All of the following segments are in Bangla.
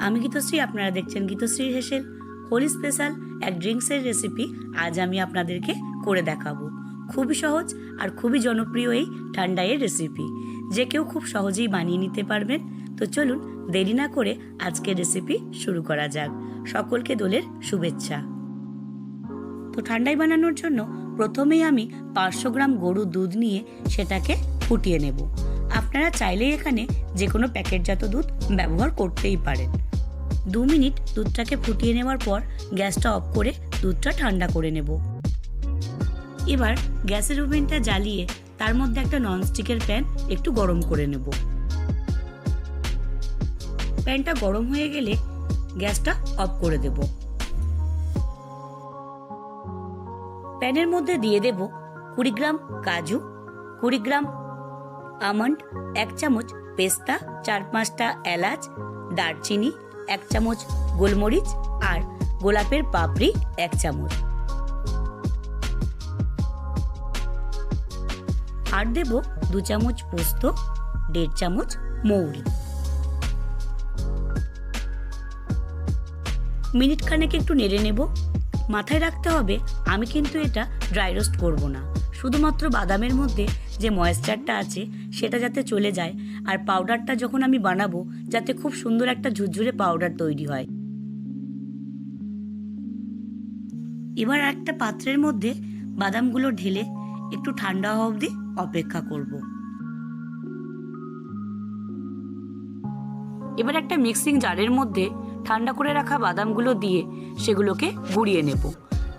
আমি গীতশ্রী, আপনারা দেখছেন গীতশ্রীর হেসেল। হোলি স্পেশাল এক ড্রিঙ্কসের রেসিপি আজ আমি আপনাদেরকে করে দেখাবো। খুবই সহজ আর খুবই জনপ্রিয় এই ঠান্ডাইয়ের রেসিপি, যে কেউ খুব সহজেই বানিয়ে নিতে পারবেন। তো চলুন দেরি না করে আজকের রেসিপি শুরু করা যাক। সকলকে দোলের শুভেচ্ছা। তো ঠান্ডাই বানানোর জন্য প্রথমেই আমি 500 গ্রাম গরুর দুধ নিয়ে সেটাকে ফুটিয়ে নেব। আপনারা চাইলেই এখানে যে কোনো প্যাকেটজাত দুধ ব্যবহার করতেই পারেন। 2 মিনিট দুধটাকে ফুটিয়ে নেওয়ার পর গ্যাসটা অফ করে দুধটা ঠান্ডা করে নেব। এবার গ্যাসের ওভেনটা জ্বালিয়ে তার মধ্যে একটা ননস্টিকের প্যান একটু গরম করে নেব। প্যানটা গরম হয়ে গেলে গ্যাসটা অফ করে দেব। প্যানের মধ্যে দিয়ে দেব 20 গ্রাম কাজু, 20 গ্রাম আমন্ড, 1 চামচ পেস্তা, 4-5টা এলাচ, দারচিনি, 1 চামচ গোলমরিচ আর গোলাপের পাপড়ি 1 চামচ। আর দেব 2 চামচ পোস্ত, 1.5 চামচ মৌরি। মিনিট খানেক একটু নেড়ে নেব। মাথায় রাখতে হবে আমি কিন্তু এটা ড্রাই রোস্ট করব না, শুধুমাত্র বাদামের মধ্যে যে ময়েশ্চারটা আছে সেটা যাতে চলে যায়, আর পাউডারটা যখন আমি বানাবো যাতে খুব সুন্দর একটা ঝুরঝুরে পাউডার তৈরি হয়। এবার একটা পাত্রের মধ্যে বাদামগুলো ঢেলে একটু ঠান্ডা হওয়া অবধি অপেক্ষা করব। এবার একটা মিক্সিং জারের মধ্যে ঠান্ডা করে রাখা বাদামগুলো দিয়ে সেগুলোকে গুঁড়িয়ে নেব।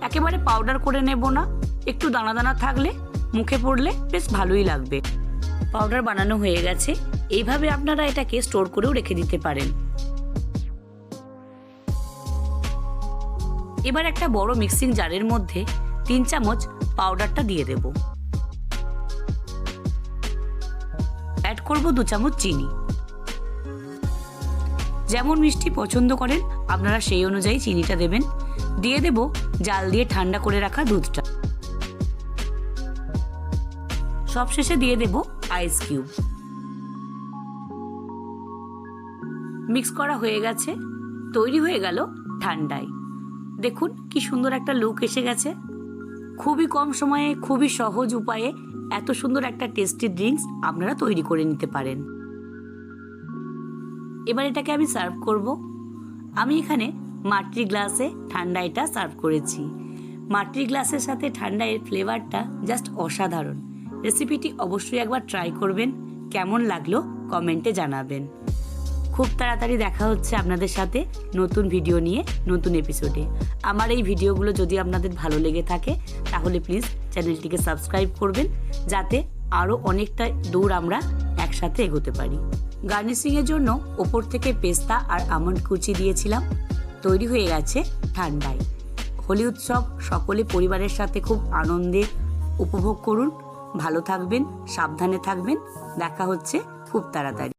একেবারে পাউডার করে নেব না, একটু দানা দানা থাকলে মুখে পড়লে বেশ ভালোই লাগবে। পাউডার বানানো হয়ে গেছে। এইভাবে আপনারা এটাকে স্টোর করেও রেখে দিতে পারেন। এবার একটা বড় মিক্সিং জারের মধ্যে 3 চামচ পাউডারটা দিয়ে দেব। অ্যাড করব 2 চামচ চিনি। যেমন মিষ্টি পছন্দ করেন আপনারা সেই অনুযায়ী চিনিটা দেবেন। দিয়ে দেব জাল দিয়ে ঠান্ডা করে রাখা দুধটা। সবশেষে দিয়ে দেব আইস কিউব। মিক্স করা হয়ে গেছে, তৈরি হয়ে গেল ঠান্ডাই। দেখুন কি সুন্দর একটা লুক এসে গেছে। খুবই কম সময়ে, খুবই সহজ উপায়ে এত সুন্দর একটা টেস্টি ড্রিঙ্কস আপনারা তৈরি করে নিতে পারেন। এবার এটাকে আমি সার্ভ করব। আমি এখানে মাটির গ্লাসে ঠান্ডাইটা সার্ভ করেছি। মাটির গ্লাসের সাথে ঠান্ডাইয়ের ফ্লেভারটা জাস্ট অসাধারণ। রেসিপিটি অবশ্যই একবার ট্রাই করবেন। কেমন লাগলো কমেন্টে জানাবেন। খুব তাড়াতাড়ি দেখা হচ্ছে আপনাদের সাথে নতুন ভিডিও নিয়ে, নতুন এপিসোডে। আমার এই ভিডিওগুলো যদি আপনাদের ভালো লেগে থাকে তাহলে প্লিজ চ্যানেলটিকে সাবস্ক্রাইব করবেন, যাতে আরও অনেকটা দূর আমরা একসাথে এগোতে পারি। গার্নিশিংয়ের জন্য ওপর থেকে পেস্তা আর আমন্ড কুচি দিয়েছিলাম। তৈরি হয়ে গেছে ঠান্ডাই। হোলি উৎসব সকলে পরিবারের সাথে খুব আনন্দে উপভোগ করুন। ভালো থাকবেন, সাবধানে থাকবেন। দেখা হচ্ছে খুব তাড়াতাড়ি।